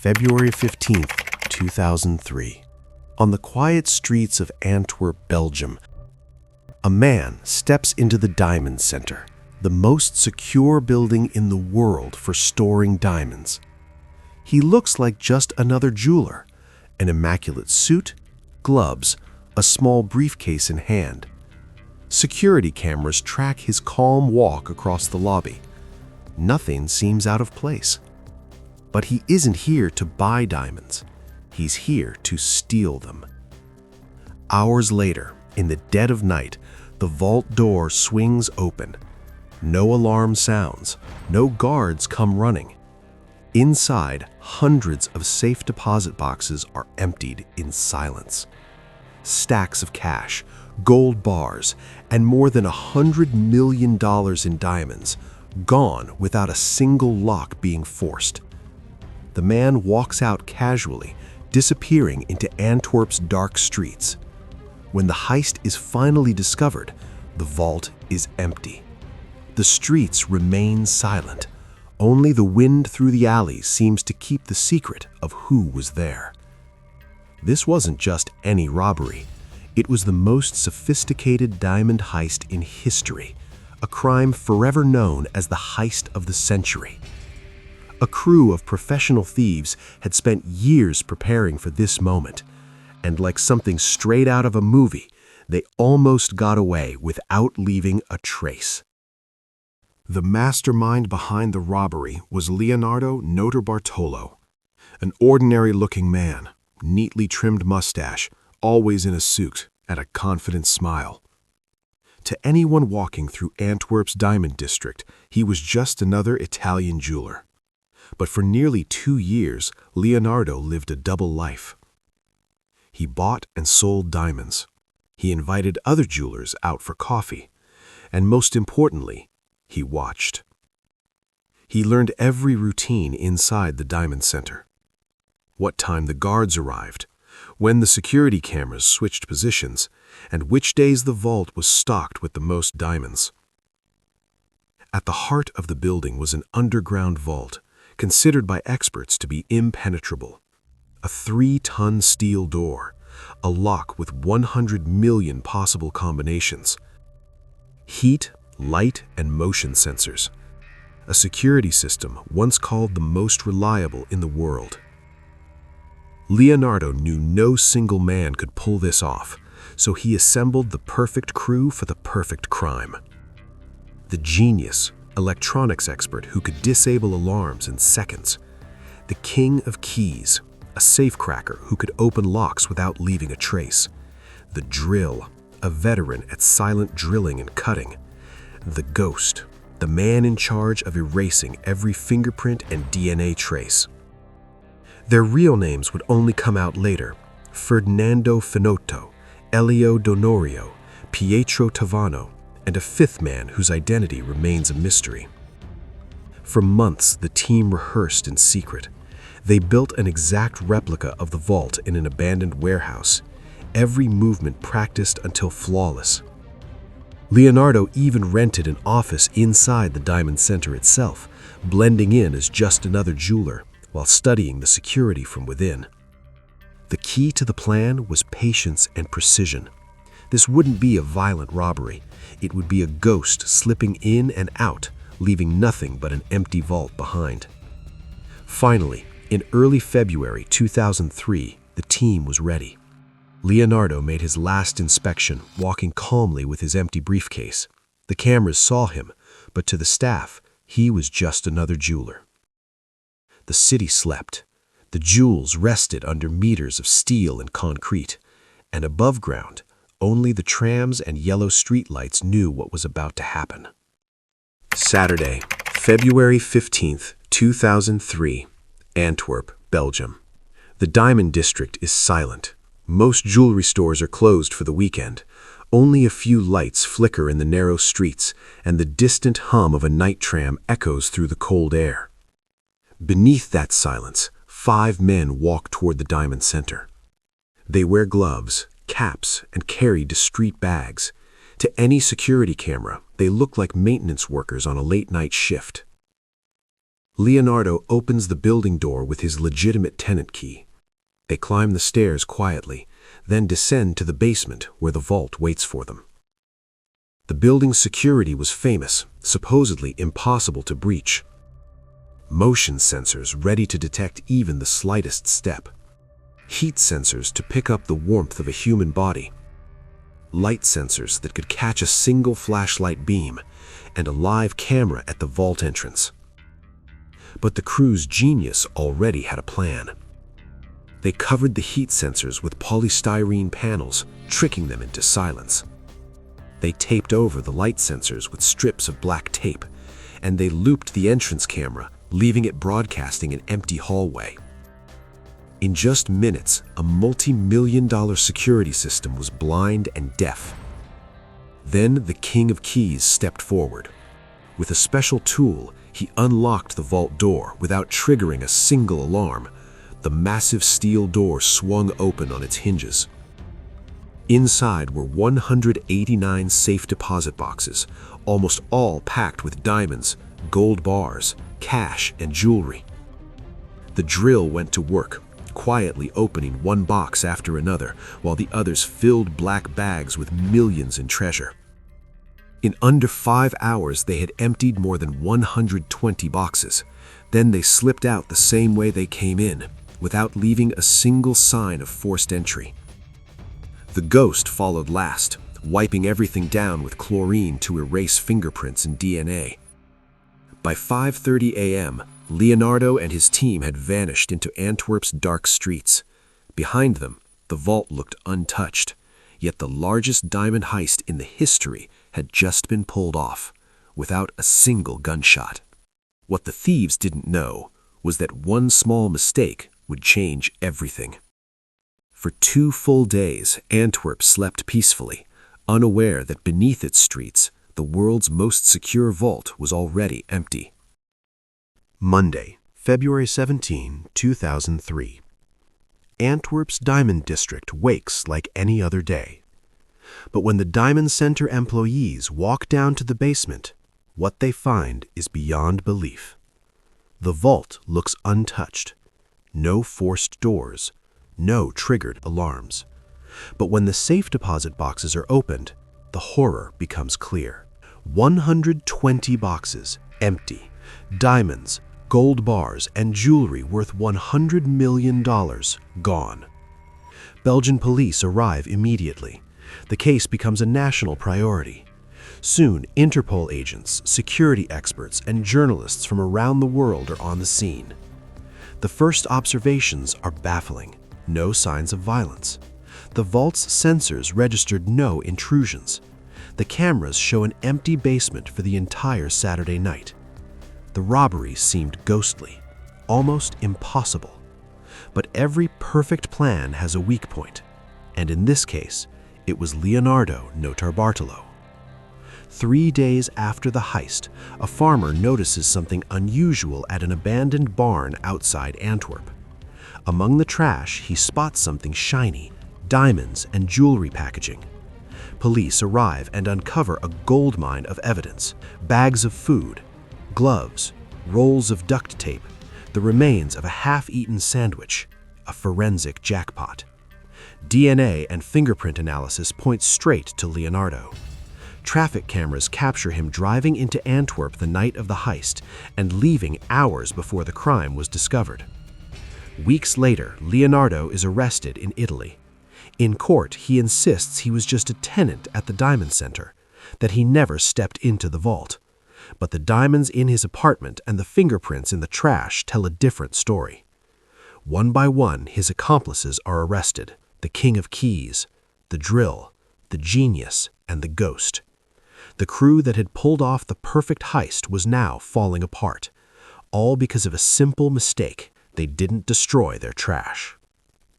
February 15th, 2003. On the quiet streets of Antwerp, Belgium, a man steps into the Diamond Centre, the most secure building in the world for storing diamonds. He looks like just another jeweler, an immaculate suit, gloves, a small briefcase in hand. Security cameras track his calm walk across the lobby. Nothing seems out of place. But he isn't here to buy diamonds. He's here to steal them. Hours later, in the dead of night, the vault door swings open. No alarm sounds, no guards come running. Inside, hundreds of safe deposit boxes are emptied in silence. Stacks of cash, gold bars, and more than $100 million in diamonds, gone without a single lock being forced. The man walks out casually, disappearing into Antwerp's dark streets. When the heist is finally discovered, the vault is empty. The streets remain silent. Only the wind through the alleys seems to keep the secret of who was there. This wasn't just any robbery. It was the most sophisticated diamond heist in history, a crime forever known as the heist of the century. A crew of professional thieves had spent years preparing for this moment, and like something straight out of a movie, they almost got away without leaving a trace. The mastermind behind the robbery was Leonardo Notarbartolo, an ordinary-looking man, neatly trimmed mustache, always in a suit, and a confident smile. To anyone walking through Antwerp's diamond district, he was just another Italian jeweler. But for nearly 2 years, Leonardo lived a double life. He bought and sold diamonds. He invited other jewelers out for coffee. And most importantly, he watched. He learned every routine inside the Diamond Centre. What time the guards arrived, when the security cameras switched positions, and which days the vault was stocked with the most diamonds. At the heart of the building was an underground vault, considered by experts to be impenetrable. A 3-ton steel door, a lock with 100 million possible combinations. Heat, light, and motion sensors. A security system once called the most reliable in the world. Leonardo knew no single man could pull this off, so he assembled the perfect crew for the perfect crime. The genius, electronics expert who could disable alarms in seconds. The king of keys, a safecracker who could open locks without leaving a trace. The drill, a veteran at silent drilling and cutting. The ghost, the man in charge of erasing every fingerprint and DNA trace. Their real names would only come out later: Ferdinando Finotto, Elio Donorio, Pietro Tavano, and a fifth man whose identity remains a mystery. For months, the team rehearsed in secret. They built an exact replica of the vault in an abandoned warehouse, every movement practiced until flawless. Leonardo even rented an office inside the Diamond Centre itself, blending in as just another jeweler while studying the security from within. The key to the plan was patience and precision. This wouldn't be a violent robbery. It would be a ghost slipping in and out, leaving nothing but an empty vault behind. Finally, in early February 2003, the team was ready. Leonardo made his last inspection, walking calmly with his empty briefcase. The cameras saw him, but to the staff, he was just another jeweler. The city slept. The jewels rested under meters of steel and concrete, and above ground, only the trams and yellow streetlights knew what was about to happen. Saturday, February 15th, 2003, Antwerp, Belgium. The Diamond District is silent. Most jewelry stores are closed for the weekend. Only a few lights flicker in the narrow streets, and the distant hum of a night tram echoes through the cold air. Beneath that silence, 5 men walk toward the Diamond Centre. They wear gloves, caps, and carry discreet bags. To any security camera, they look like maintenance workers on a late-night shift. Leonardo opens the building door with his legitimate tenant key. They climb the stairs quietly, then descend to the basement where the vault waits for them. The building's security was famous, supposedly impossible to breach. Motion sensors ready to detect even the slightest step. Heat sensors to pick up the warmth of a human body. Light sensors that could catch a single flashlight beam, and a live camera at the vault entrance. But the crew's genius already had a plan. They covered the heat sensors with polystyrene panels, tricking them into silence. They taped over the light sensors with strips of black tape, and they looped the entrance camera, leaving it broadcasting an empty hallway. In just minutes, a multi-million-dollar security system was blind and deaf. Then the King of Keys stepped forward. With a special tool, he unlocked the vault door without triggering a single alarm. The massive steel door swung open on its hinges. Inside were 189 safe deposit boxes, almost all packed with diamonds, gold bars, cash, and jewelry. The drill went to work, quietly opening one box after another, while the others filled black bags with millions in treasure. In under 5 hours, they had emptied more than 120 boxes. Then they slipped out the same way they came in, without leaving a single sign of forced entry. The ghost followed last, wiping everything down with chlorine to erase fingerprints and DNA. By 5:30 a.m., Leonardo and his team had vanished into Antwerp's dark streets. Behind them, the vault looked untouched, yet the largest diamond heist in the history had just been pulled off, without a single gunshot. What the thieves didn't know was that one small mistake would change everything. For 2 full days, Antwerp slept peacefully, unaware that beneath its streets, the world's most secure vault was already empty. Monday, February 17, 2003. Antwerp's diamond district wakes like any other day. But when the Diamond Centre employees walk down to the basement, what they find is beyond belief. The vault looks untouched. No forced doors, no triggered alarms. But when the safe deposit boxes are opened, the horror becomes clear. 120 boxes, empty. Diamonds, gold bars, and jewelry worth $100 million gone. Belgian police arrive immediately. The case becomes a national priority. Soon, Interpol agents, security experts, and journalists from around the world are on the scene. The first observations are baffling. No signs of violence. The vault's sensors registered no intrusions. The cameras show an empty basement for the entire Saturday night. The robbery seemed ghostly, almost impossible. But every perfect plan has a weak point, and in this case, it was Leonardo Notarbartolo. 3 days after the heist, a farmer notices something unusual at an abandoned barn outside Antwerp. Among the trash, he spots something shiny, diamonds and jewelry packaging. Police arrive and uncover a goldmine of evidence: bags of food, gloves, rolls of duct tape, the remains of a half-eaten sandwich, a forensic jackpot. DNA and fingerprint analysis point straight to Leonardo. Traffic cameras capture him driving into Antwerp the night of the heist and leaving hours before the crime was discovered. Weeks later, Leonardo is arrested in Italy. In court, he insists he was just a tenant at the Diamond Centre, that he never stepped into the vault. But the diamonds in his apartment and the fingerprints in the trash tell a different story. One by one, his accomplices are arrested: the King of Keys, the drill, the genius, and the ghost. The crew that had pulled off the perfect heist was now falling apart, all because of a simple mistake: they didn't destroy their trash.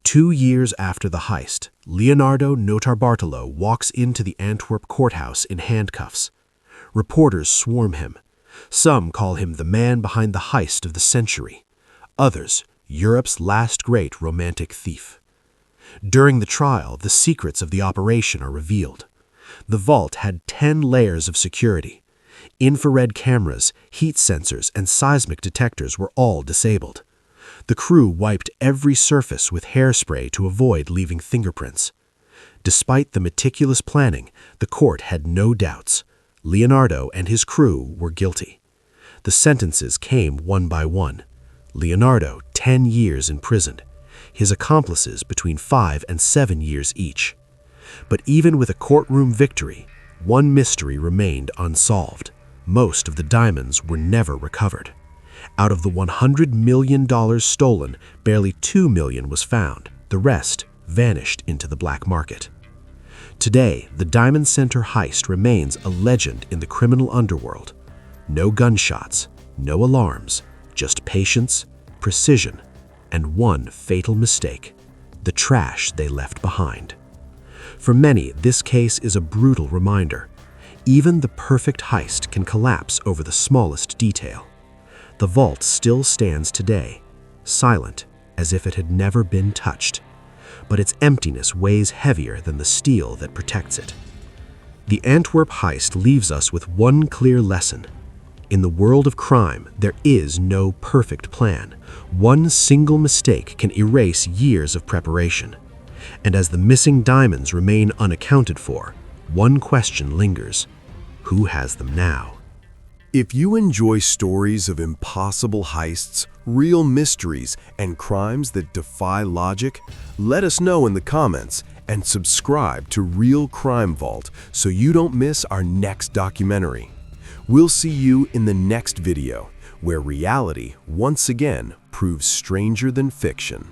2 years after the heist, Leonardo Notarbartolo walks into the Antwerp courthouse in handcuffs. Reporters swarm him. Some call him the man behind the heist of the century. Others, Europe's last great romantic thief. During the trial, the secrets of the operation are revealed. The vault had 10 layers of security. Infrared cameras, heat sensors, and seismic detectors were all disabled. The crew wiped every surface with hairspray to avoid leaving fingerprints. Despite the meticulous planning, the court had no doubts. Leonardo and his crew were guilty. The sentences came one by one. Leonardo, 10 years in prison. His accomplices between 5 and 7 years each. But even with a courtroom victory, one mystery remained unsolved. Most of the diamonds were never recovered. Out of the $100 million stolen, barely $2 million was found. The rest vanished into the black market. Today, the Diamond Centre heist remains a legend in the criminal underworld. No gunshots, no alarms, just patience, precision, and one fatal mistake: the trash they left behind. For many, this case is a brutal reminder. Even the perfect heist can collapse over the smallest detail. The vault still stands today, silent as if it had never been touched. But its emptiness weighs heavier than the steel that protects it. The Antwerp heist leaves us with one clear lesson. In the world of crime, there is no perfect plan. One single mistake can erase years of preparation. And as the missing diamonds remain unaccounted for, one question lingers: who has them now? If you enjoy stories of impossible heists, real mysteries, and crimes that defy logic, let us know in the comments and subscribe to Real Crime Vault so you don't miss our next documentary. We'll see you in the next video, where reality once again proves stranger than fiction.